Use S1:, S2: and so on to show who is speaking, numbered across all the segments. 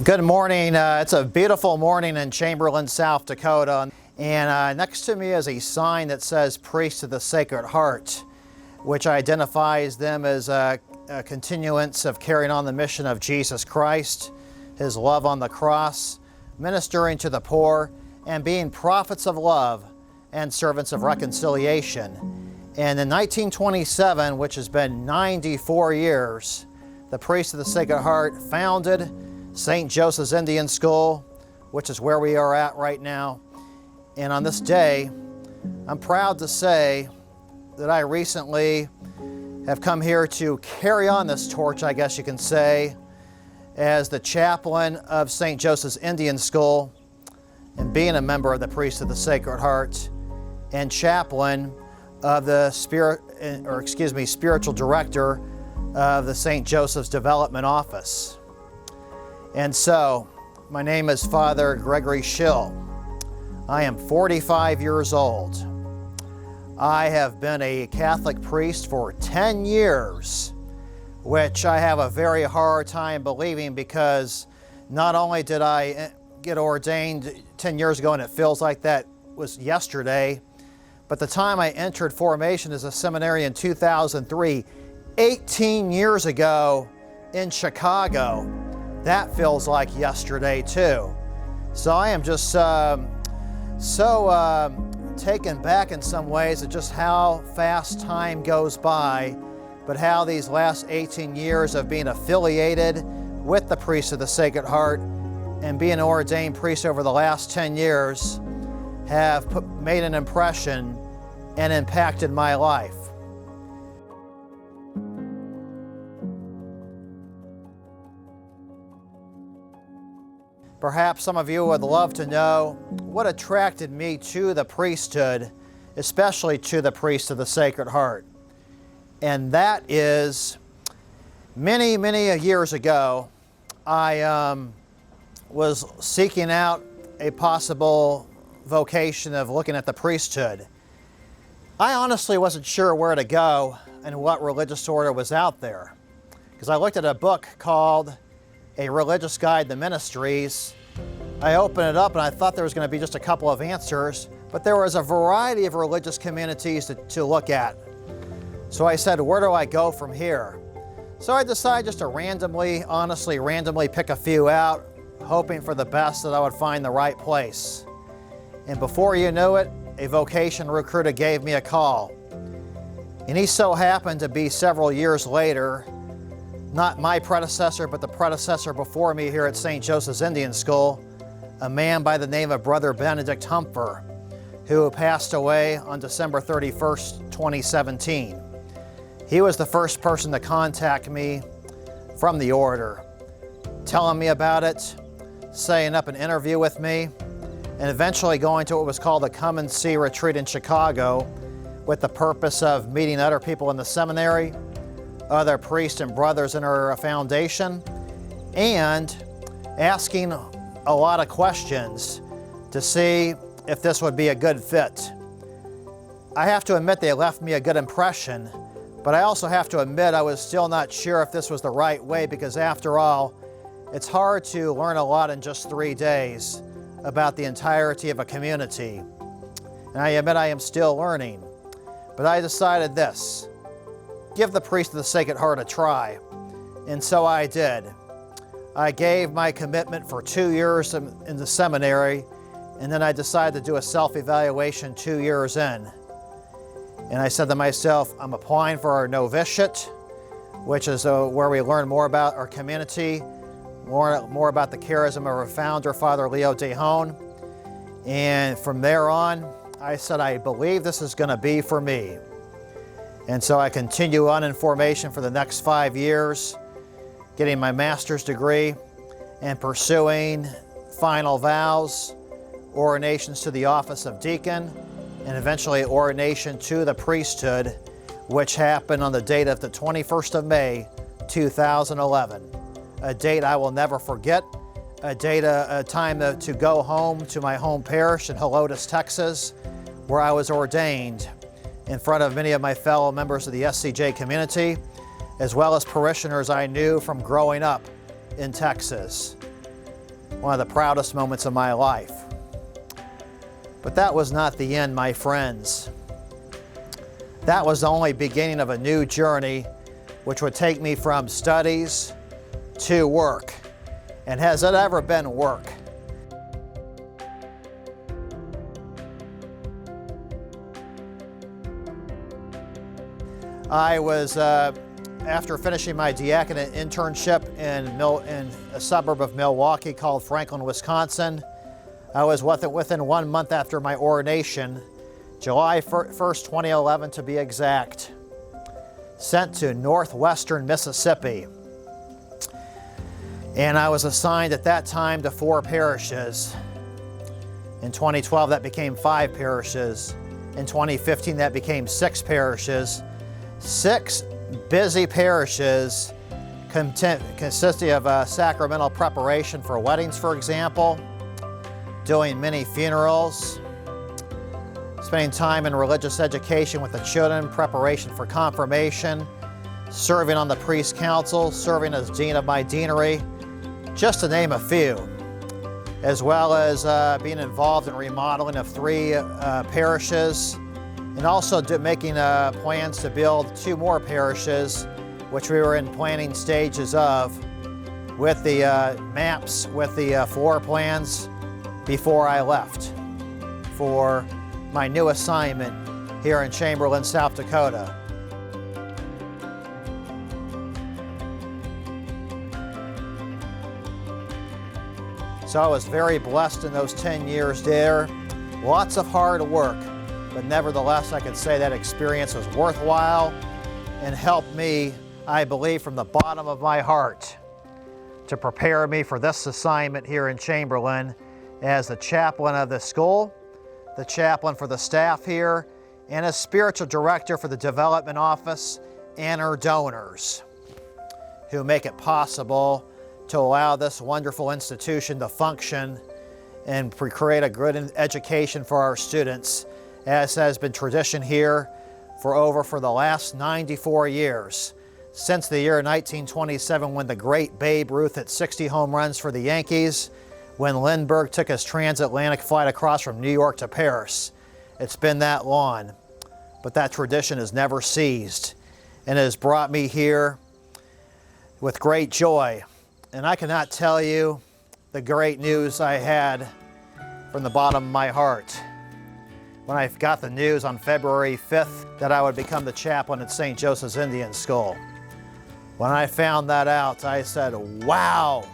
S1: Good morning. It's a beautiful morning in Chamberlain, South Dakota. And next to me is a sign that says Priest of the Sacred Heart, which identifies them as a continuance of carrying on the mission of Jesus Christ, His love on the cross, ministering to the poor, and being prophets of love and servants of reconciliation. And in 1927, which has been 94 years, the Priest of the Sacred Heart founded St. Joseph's Indian School, which is where we are at right now. And on this day, I'm proud to say that I recently have come here to carry on this torch, I guess you can say, as the chaplain of St. Joseph's Indian School, and being a member of the Priest of the Sacred Heart, and chaplain of the spiritual director of the St. Joseph's Development Office. And so, my name is Father Gregory Schill. I am 45 years old. I have been a Catholic priest for 10 years, which I have a very hard time believing, because not only did I get ordained 10 years ago, and it feels like that was yesterday, but the time I entered formation as a seminary in 2003, 18 years ago in Chicago, that feels like yesterday too. So I am just taken back in some ways at just how fast time goes by, but how these last 18 years of being affiliated with the Priest of the Sacred Heart and being an ordained priest over the last 10 years have made an impression and impacted my life. Perhaps some of you would love to know what attracted me to the priesthood, especially to the Priest of the Sacred Heart. And that is, many years ago, I was seeking out a possible vocation of looking at the priesthood. I honestly wasn't sure where to go and what religious order was out there, because I looked at a book called A Religious Guide to Ministries. I opened it up and I thought there was going to be just a couple of answers, but there was a variety of religious communities to look at. So I said, where do I go from here? So I decided just to honestly randomly pick a few out, hoping for the best, that I would find the right place. And before you knew it, a vocation recruiter gave me a call. And he so happened to be several years later, not my predecessor, but the predecessor before me here at St. Joseph's Indian School, a man by the name of Brother Benedict Humpher, who passed away on December 31st, 2017. He was the first person to contact me from the order, telling me about it, setting up an interview with me, and eventually going to what was called a Come and See retreat in Chicago, with the purpose of meeting other people in the seminary, other priests and brothers in our foundation, and asking a lot of questions to see if this would be a good fit. I have to admit they left me a good impression, but I also have to admit I was still not sure if this was the right way, because after all, it's hard to learn a lot in just 3 days about the entirety of a community. And I admit I am still learning, but I decided this: give the Priest of the Sacred Heart a try. And so I did. I gave my commitment for 2 years in the seminary, and then I decided to do a self-evaluation 2 years in. And I said to myself, I'm applying for our novitiate, which is where we learn more about our community, more about the charism of our founder, Father Leo DeHone. And from there on, I said, I believe this is going to be for me. And so I continue on in formation for the next 5 years, getting my master's degree and pursuing final vows, ordinations to the office of deacon, and eventually ordination to the priesthood, which happened on the date of the 21st of May, 2011. A date I will never forget, a time to go home to my home parish in Helotes, Texas, where I was ordained in front of many of my fellow members of the SCJ community, as well as parishioners I knew from growing up in Texas. one of the proudest moments of my life. But that was not the end, my friends. That was the only beginning of a new journey which would take me from studies to work. And has it ever been work? I was, after finishing my diaconate internship in a suburb of Milwaukee called Franklin, Wisconsin, I was within 1 month after my ordination, July 1st, 2011 to be exact, sent to northwestern Mississippi. And I was assigned at that time to 4 parishes. In 2012, that became 5 parishes. In 2015, that became 6 parishes. 6 busy parishes consisting of sacramental preparation for weddings, for example, doing many funerals, spending time in religious education with the children, preparation for confirmation, serving on the priest council, serving as dean of my deanery, just to name a few, as well as being involved in remodeling of 3 parishes, and also making plans to build 2 more parishes, which we were in planning stages of, with the maps, with the floor plans, before I left for my new assignment here in Chamberlain, South Dakota. So I was very blessed in those 10 years there. Lots of hard work, but nevertheless, I could say that experience was worthwhile and helped me, I believe, from the bottom of my heart to prepare me for this assignment here in Chamberlain as the chaplain of the school, the chaplain for the staff here, and as spiritual director for the development office and our donors who make it possible to allow this wonderful institution to function and create a good education for our students, as has been tradition here for the last 94 years, since the year 1927 when the great Babe Ruth hit 60 home runs for the Yankees, when Lindbergh took his transatlantic flight across from New York to Paris. It's been that long, but that tradition has never ceased and has brought me here with great joy. And I cannot tell you the great news I had from the bottom of my heart when I got the news on February 5th that I would become the chaplain at St. Joseph's Indian School. When I found that out, I said, wow,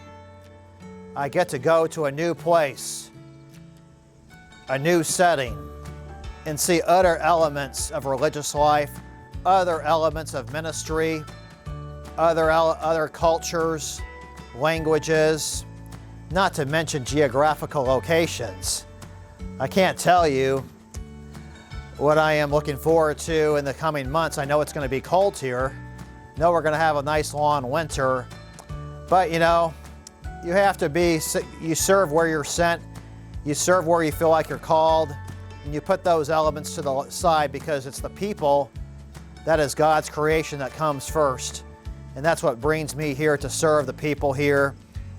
S1: I get to go to a new place, a new setting, and see other elements of religious life, other elements of ministry, other cultures, languages, not to mention geographical locations. I can't tell you what I am looking forward to in the coming months. I know it's going to be cold here. I know we're going to have a nice long winter, but you know, you serve where you're sent, you serve where you feel like you're called, and you put those elements to the side because it's the people that is God's creation that comes first. And that's what brings me here to serve the people here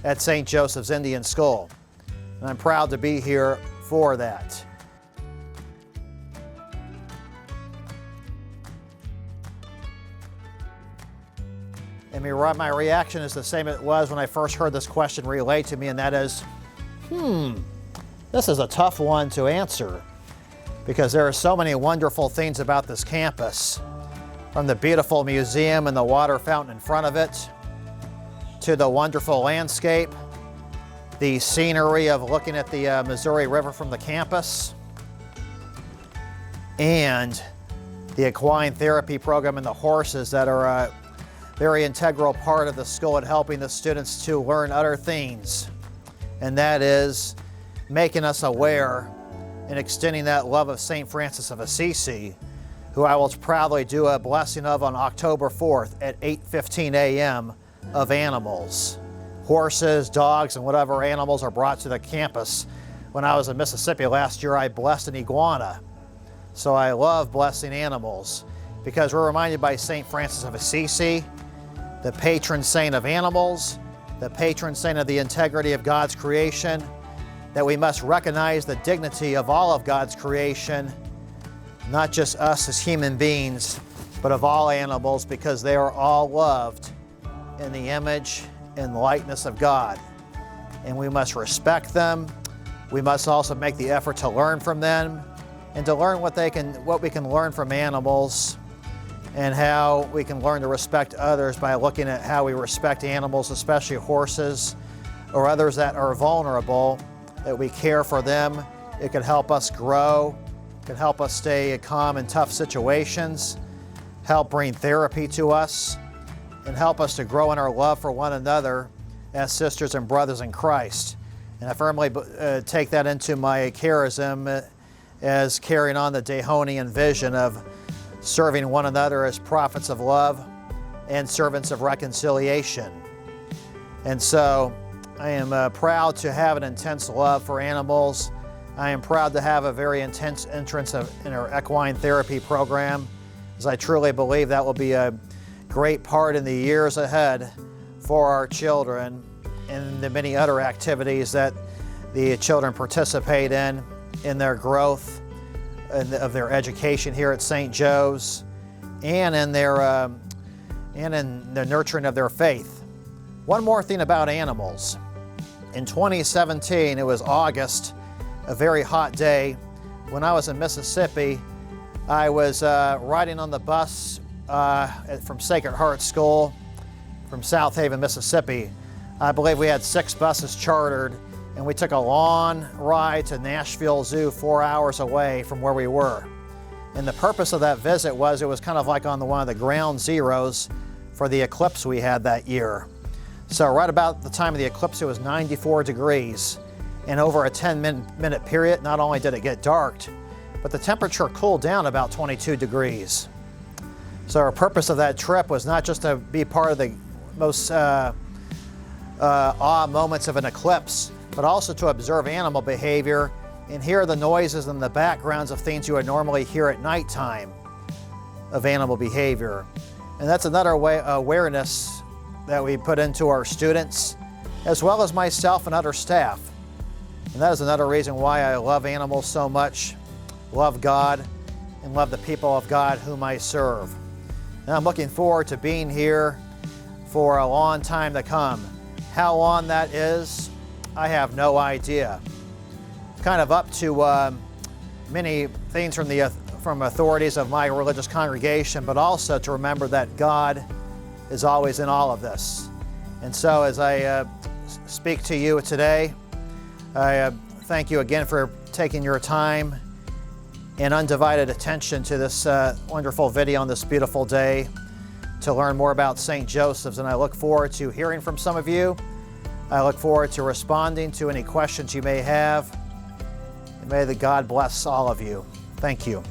S1: at St. Joseph's Indian School. And I'm proud to be here for that. And my reaction is the same it was when I first heard this question relayed to me, and that is, this is a tough one to answer because there are so many wonderful things about this campus, from the beautiful museum and the water fountain in front of it, to the wonderful landscape, the scenery of looking at the Missouri River from the campus, and the equine therapy program and the horses that are a very integral part of the school at helping the students to learn other things, and that is making us aware and extending that love of St. Francis of Assisi, who I will proudly do a blessing of on October 4th at 8:15 a.m. of animals. Horses, dogs, and whatever animals are brought to the campus. When I was in Mississippi last year, I blessed an iguana. So I love blessing animals because we're reminded by St. Francis of Assisi, the patron saint of animals, the patron saint of the integrity of God's creation, that we must recognize the dignity of all of God's creation, not just us as human beings, but of all animals, because they are all loved in the image and likeness of God. And we must respect them. We must also make the effort to learn from them and to learn what we can learn from animals, and how we can learn to respect others by looking at how we respect animals, especially horses or others that are vulnerable, that we care for them. It can help us grow, it can help us stay calm in tough situations, help bring therapy to us, and help us to grow in our love for one another as sisters and brothers in Christ. And I firmly take that into my charism as carrying on the Dehonian vision of serving one another as prophets of love and servants of reconciliation. And so I am proud to have an intense love for animals. I am proud to have a very intense interest in our equine therapy program, as I truly believe that will be a great part in the years ahead for our children and the many other activities that the children participate in their growth of their education here at St. Joe's, and in the nurturing of their faith. One more thing about animals. In 2017, it was August, a very hot day. When I was in Mississippi, I was riding on the bus from Sacred Heart School from South Haven, Mississippi. I believe we had 6 buses chartered, and we took a long ride to Nashville Zoo, 4 hours away from where we were. And the purpose of that visit was, it was kind of like on one of the ground zeros for the eclipse we had that year. So right about the time of the eclipse, it was 94 degrees. And over a 10-minute period, not only did it get dark, but the temperature cooled down about 22 degrees. So our purpose of that trip was not just to be part of the most awe moments of an eclipse, but also to observe animal behavior and hear the noises and the backgrounds of things you would normally hear at nighttime of animal behavior. And that's another awareness that we put into our students, as well as myself and other staff. And that is another reason why I love animals so much, love God, and love the people of God whom I serve. And I'm looking forward to being here for a long time to come. How long that is, I have no idea. It's kind of up to many things from authorities of my religious congregation, but also to remember that God is always in all of this. And so as I speak to you today, I thank you again for taking your time and undivided attention to this wonderful video on this beautiful day to learn more about St. Joseph's. And I look forward to hearing from some of you. I look forward to responding to any questions you may have. And may the God bless all of you. Thank you.